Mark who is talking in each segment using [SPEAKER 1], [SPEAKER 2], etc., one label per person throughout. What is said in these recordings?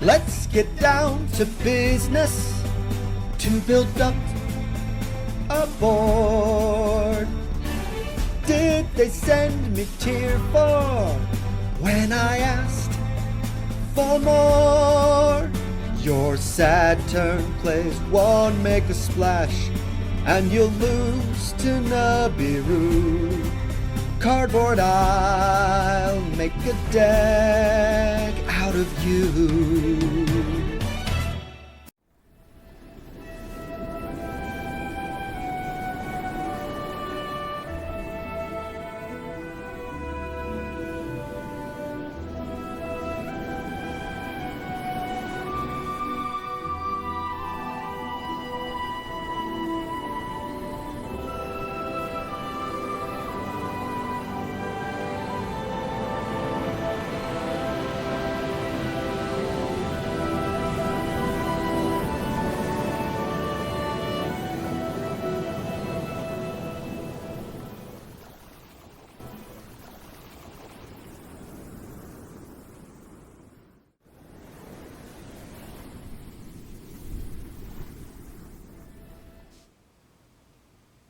[SPEAKER 1] Let's get down to business to build up a board. Did they send me tier 4 when I asked for more? Your sad turn plays won't make a splash, and you'll lose to Nibiru. Cardboard, I'll make a deck out of you.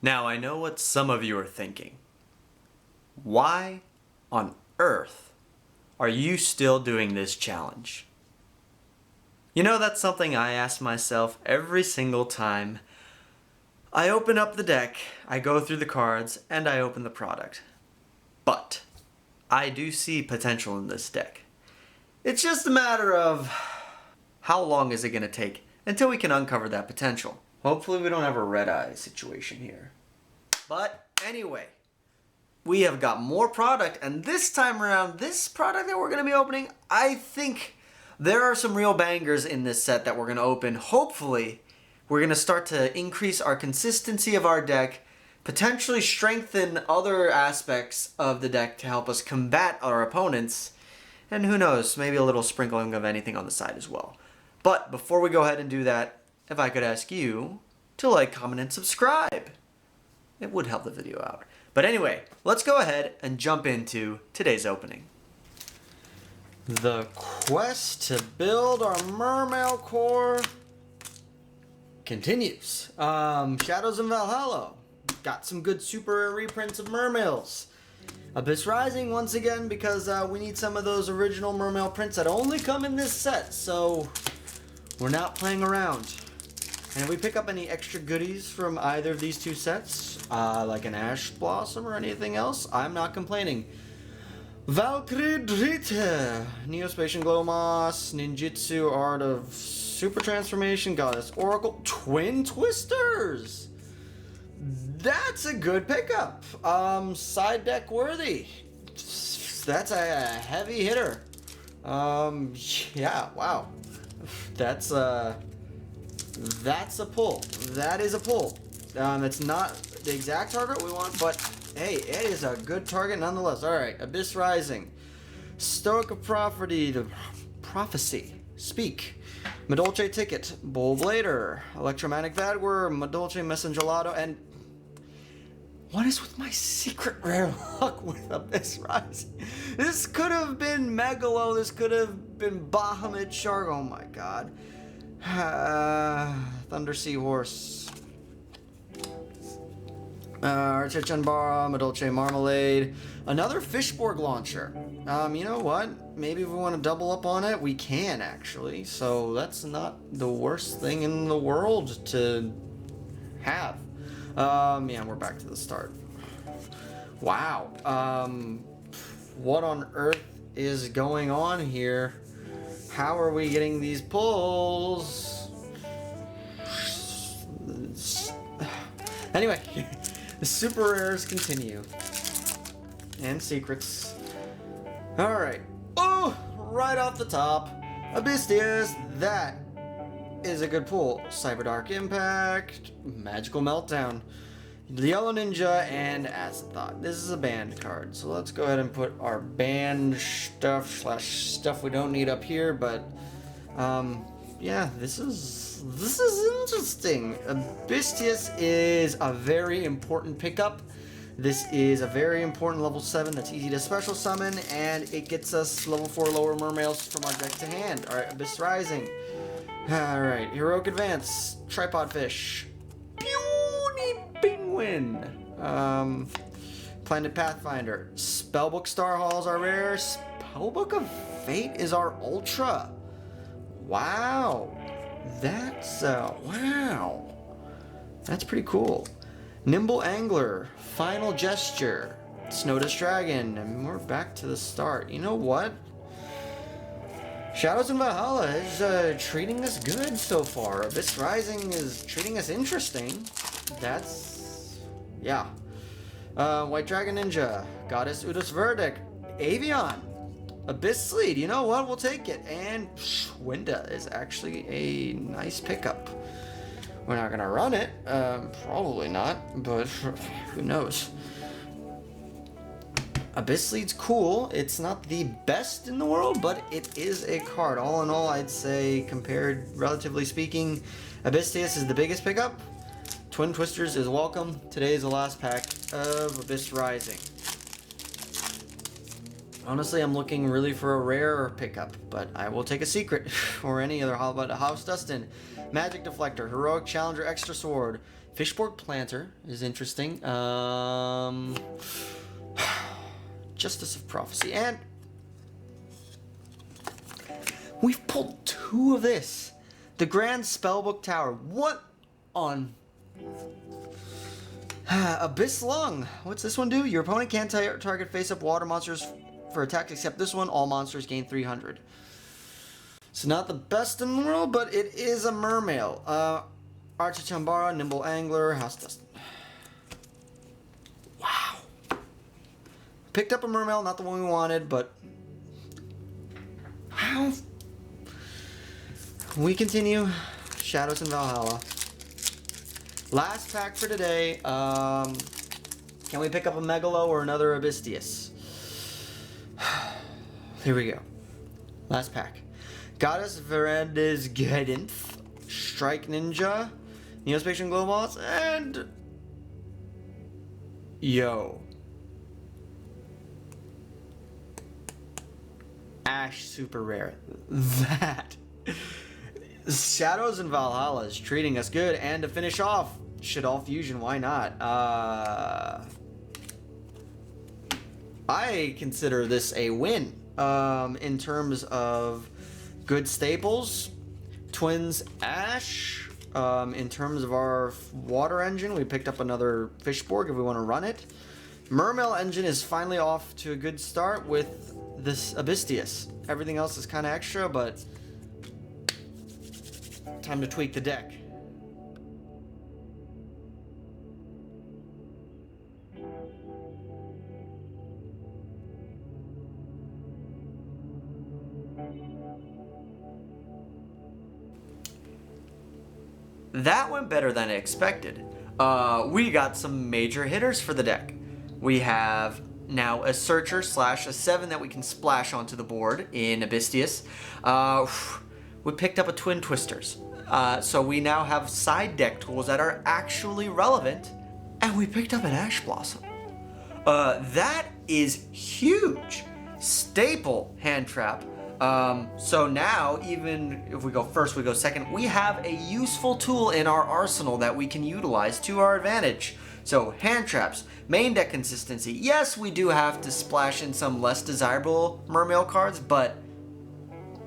[SPEAKER 2] Now, I know what some of you are thinking. Why on earth are you still doing this challenge? You know, that's something I ask myself every single time I open up the deck, I go through the cards, and I open the product. But I do see potential in this deck. It's just a matter of how long is it going to take until we can uncover that potential. Hopefully we don't have a red eye situation here. But anyway, we have got more product, and this time around, this product that we're going to be opening, I think there are some real bangers in this set that we're going to open. Hopefully, we're going to start to increase our consistency of our deck, potentially strengthen other aspects of the deck to help us combat our opponents, and who knows, maybe a little sprinkling of anything on the side as well. But before we go ahead and do that, if I could ask you to like, comment, and subscribe. It would help the video out. But anyway, let's go ahead and jump into today's opening. The quest to build our Mermail core continues. Shadows in Valhalla. Got some good super rare reprints of Mermails. Abyss Rising once again because we need some of those original Mermail prints that only come in this set. So we're not playing around. And if we pick up any extra goodies from either of these two sets, like an Ash Blossom or anything else, I'm not complaining. Valkyrie Drita, Neospatian Glowmoss, Ninjutsu Art of Super Transformation, Goddess Oracle, Twin Twisters! That's a good pickup. Side deck worthy. That's a heavy hitter. Yeah, wow. That's a pull. That is a pull. It's not the exact target we want, but hey, it is a good target nonetheless. Alright, Abyss Rising. Stoic of Prophecy. Speak. Madolche Ticket. Bull Blader. Electromagnetic Vadwer. Madolche Messengelato. And what is with my secret rare luck with Abyss Rising? This could have been Megalo. This could have been Bahamut Shark. Oh my god. Thunder Seahorse. Archichanbara, Madolche Marmalade. Another Fishborg launcher. You know what? Maybe if we want to double up on it, we can actually. So that's not the worst thing in the world to have. Yeah, we're back to the start. Wow. What on earth is going on here? How are we getting these pulls? Anyway, the super rares continue. And secrets. Alright. Oh, right off the top. Abysstius, that is a good pull. Cyberdark Impact, Magical Meltdown, the Yellow Ninja, and Acid Thought. This is a banned card, so let's go ahead and put our banned stuff / stuff we don't need up here. But yeah, this is interesting. Abysstius is a very important pickup.
[SPEAKER 1] This is a very important level 7 that's easy to special summon, and it gets us level 4 lower mermails from our deck to hand. Alright, Abyss Rising. Alright, Heroic Advance, Tripod Fish, Puny Penguin, Planet Pathfinder, Spellbook Star Halls are rare, Spellbook of Fate is our Ultra. Wow, that's pretty cool. Nimble Angler, Final Gesture, Snowdust Dragon, and we're back to the start. You know what? Shadows in Valhalla is treating us good so far. Abyss Rising is treating us interesting. That's... yeah. White Dragon Ninja, Goddess Udus Verdict, Avion, Abyss Sleed, you know what? We'll take it. And Schwinda is actually a nice pickup. We're not gonna run it, probably not, but who knows. Abyss Lead's cool. It's not the best in the world, but it is a card. All in all, I'd say, compared, relatively speaking, Abysstius is the biggest pickup. Twin Twisters is welcome. Today is the last pack of Abyss Rising. Honestly, I'm looking really for a rare pickup, but I will take a secret or any other. How about a House Dustin? Magic Deflector, Heroic Challenger, Extra Sword, Fishborg Planter is interesting. Justice of Prophecy, and we've pulled 2 of this. The Grand Spellbook Tower. What on Abyss Lung? What's this one do? Your opponent can't target face-up water monsters for attacks except this one. All monsters gain 300. It's not the best in the world, but it is a mermail. Archichambara, Nimble Angler, House Dustin. Wow. Picked up a mermail, not the one we wanted, but how? We continue. Shadows in Valhalla. Last pack for today. Can we pick up a Megalo or another Abysstius? Here we go. Last pack. Goddess Veranda's Guidance, Strike Ninja, Neospatian Glowballs, and Yo. Ash Super Rare. That. Shadows in Valhalla is treating us good, and to finish off, Shaddoll Fusion, why not? I consider this a win in terms of good staples. Twins Ash. In terms of our water engine, we picked up another Fishborg if we want to run it. Mermail engine is finally off to a good start with this Abysstius. Everything else is kind of extra, but time to tweak the deck.
[SPEAKER 2] That went better than I expected. We got some major hitters for the deck. We have now a Searcher / a 7 that we can splash onto the board in Abysstius. We picked up a Twin Twisters. So we now have side deck tools that are actually relevant. And we picked up an Ash Blossom. That is huge. Staple hand trap. So now, even if we go first, we go second, we have a useful tool in our arsenal that we can utilize to our advantage. So hand traps, main deck consistency. Yes, we do have to splash in some less desirable mermail cards, but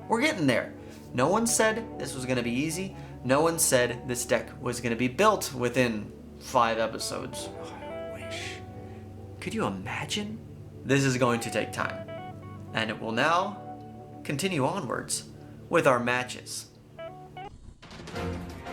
[SPEAKER 2] we're getting there. No one said this was going to be easy. No one said this deck was going to be built within 5 episodes. Oh, I wish. Could you imagine? This is going to take time. And it will now continue onwards with our matches.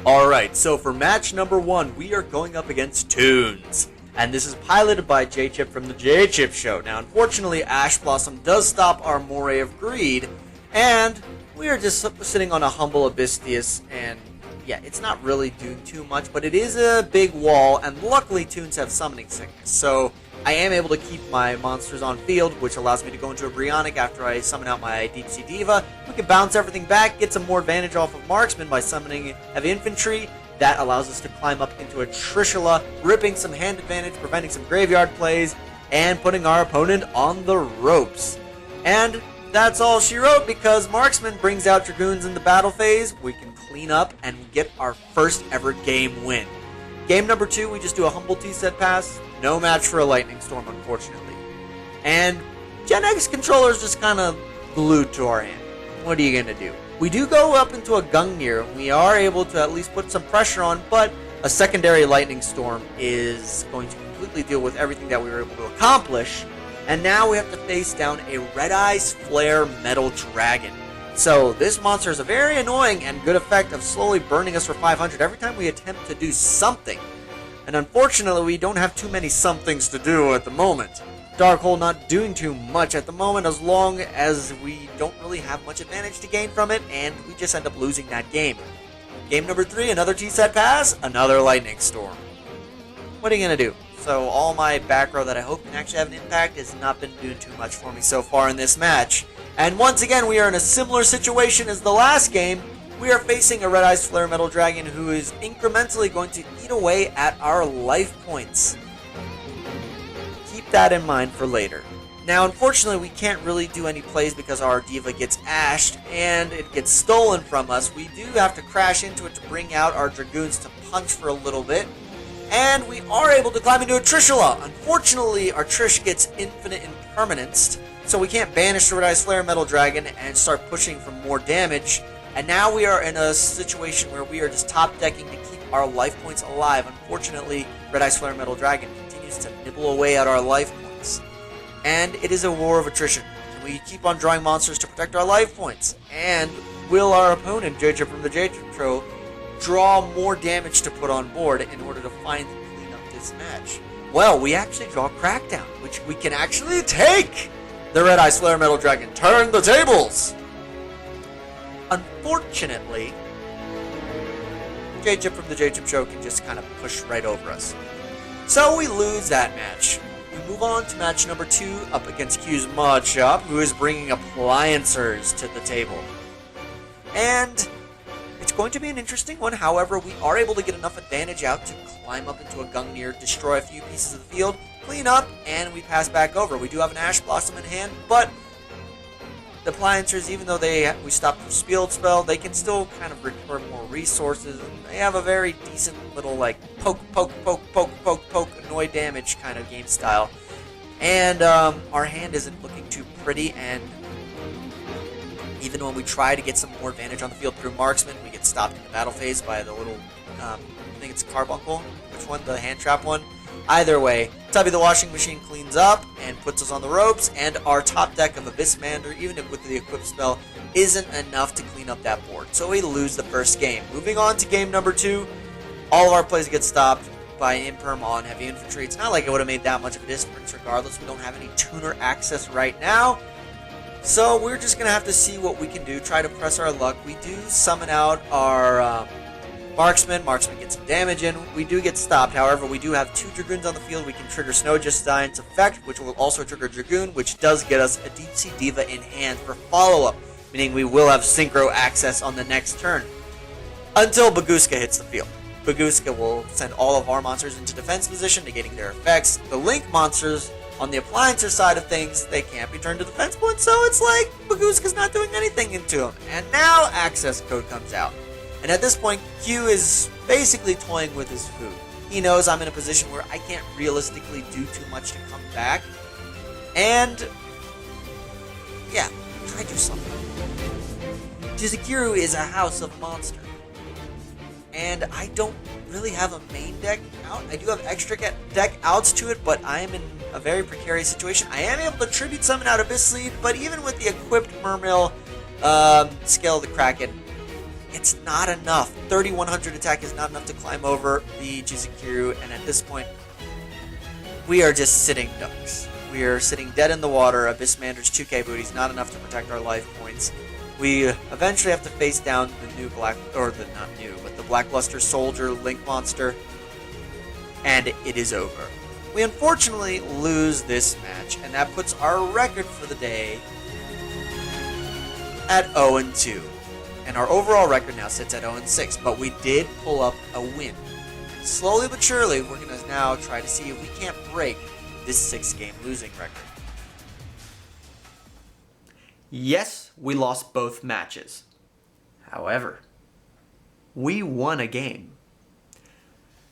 [SPEAKER 3] Alright, so for match number 1, we are going up against Toons. And this is piloted by J-Chip from the J-Chip Show. Now, unfortunately, Ash Blossom does stop our Moray of Greed, and we are just sitting on a humble Abysstius, and yeah, it's not really doing too much, but it is a big wall, and luckily Toons have Summoning Sickness, so I am able to keep my monsters on field, which allows me to go into a Brionic after I summon out my Deep Sea Diva. We can bounce everything back, get some more advantage off of Marksman by summoning Heavy Infantry, That allows us to climb up into a Trishula, ripping some hand advantage, preventing some graveyard plays, and putting our opponent on the ropes. And that's all she wrote, because Marksman brings out Dragoons in the battle phase. We can clean up and get our first ever game win. Game number 2, we just do a humble T-set pass. No match for a Lightning Storm, unfortunately. And Gen X controller is just kind of glued to our hand. What are you going to do? We do go up into a Gungnir. We are able to at least put some pressure on, but a secondary Lightning Storm is going to completely deal with everything that we were able to accomplish. And now we have to face down a Red Eyes Flare Metal Dragon. So this monster has a very annoying and good effect of slowly burning us for 500 every time we attempt to do something. And unfortunately, we don't have too many somethings to do at the moment. Darkhold not doing too much at the moment, as long as we don't really have much advantage to gain from it, and we just end up losing that game. Game number 3, another T-set pass, another Lightning Storm. What are you going to do? So all my back row that I hope can actually have an impact has not been doing too much for me so far in this match. And once again, we are in a similar situation as the last game. We are facing a Red Eyes Flare Metal Dragon who is incrementally going to eat away at our life points. Keep that in mind for later. Now, unfortunately, we can't really do any plays because our Diva gets ashed and it gets stolen from us. We do have to crash into it to bring out our Dragoons to punch for a little bit. And we are able to climb into a Trishula. Unfortunately, our Trish gets infinite impermanenced, so we can't banish the Red Eyes Flare Metal Dragon and start pushing for more damage. And now we are in a situation where we are just top decking to keep our life points alive. Unfortunately, Red Eyes Flare Metal Dragon continues to nibble away at our life points. And it is a war of attrition. Can we keep on drawing monsters to protect our life points? And will our opponent, JJ from the JJ Show, draw more damage to put on board in order to finally clean up this match? Well, we actually draw Crackdown, which we can actually take! The Red Eyes Flare Metal Dragon turn the tables! Unfortunately, J-Chip from the J-Chip Show can just kind of push right over us. So we lose that match. We move on to match number 2 up against Q's Mod Shop, who is bringing appliancers to the table. And it's going to be an interesting one. However, we are able to get enough advantage out to climb up into a Gungnir, destroy a few pieces of the field, clean up, and we pass back over. We do have an Ash Blossom in hand, but the appliancers, even though we stopped the Spield spell, they can still kind of record more resources, and they have a very decent little, like, poke, annoy damage kind of game style. And our hand isn't looking too pretty, and even when we try to get some more advantage on the field through Marksman, we get stopped in the battle phase by the little, I think it's Carbuncle. Which one? The hand trap one? Either way, Tubby the Washing Machine cleans up and puts us on the ropes, and our top deck of Abyssmander, even with the equipped spell, isn't enough to clean up that board. So we lose the first game. Moving on to game number 2, all of our plays get stopped by Imperm on Heavy Infantry. It's not like it would have made that much of a difference regardless. We don't have any tuner access right now. So we're just going to have to see what we can do, try to press our luck. We do summon out our Marksman. Marksman gets some damage in. We do get stopped. However, we do have 2 Dragoons on the field. We can trigger Snow Giant's effect, which will also trigger Dragoon, which does get us a Deep Sea Diva in hand for follow-up, meaning we will have Synchro access on the next turn. Until Baguska hits the field. Baguska will send all of our monsters into defense position, negating their effects. The Link monsters, on the Appliancer side of things, they can't be turned to defense points, so it's like Baguska's not doing anything into them. And now Access Code comes out. And at this point, Q is basically toying with his food. He knows I'm in a position where I can't realistically do too much to come back. And yeah, try to do something. Jizukiru is a house of monster. And I don't really have a main deck out. I do have extra deck outs to it, but I am in a very precarious situation. I am able to tribute summon out Abyss Lead, but even with the equipped Mermail, Scale of the Kraken, it's not enough. 3100 attack is not enough to climb over the Jizukiru, and at this point, we are just sitting ducks. We are sitting dead in the water. Abyssmander's 2k booty's not enough to protect our life points. We eventually have to face down the new the Blackluster Soldier Link monster, and it is over. We unfortunately lose this match, and that puts our record for the day at 0-2. and our overall record now sits at 0-6, but we did pull up a win. Slowly but surely, we're going to now try to see if we can't break this 6-game losing record.
[SPEAKER 2] Yes, we lost both matches. However, we won a game.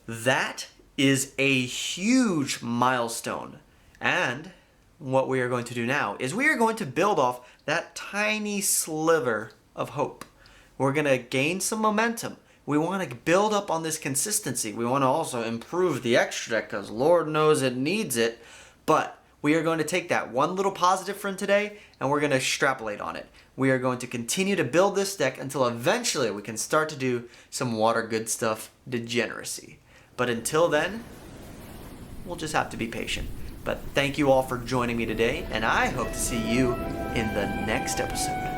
[SPEAKER 2] That is a huge milestone. And what we are going to do now is we are going to build off that tiny sliver of hope. We're going to gain some momentum. We want to build up on this consistency. We want to also improve the extra deck because Lord knows it needs it. But we are going to take that one little positive from today and we're going to extrapolate on it. We are going to continue to build this deck until eventually we can start to do some water good stuff degeneracy. But until then, we'll just have to be patient. But thank you all for joining me today, and I hope to see you in the next episode.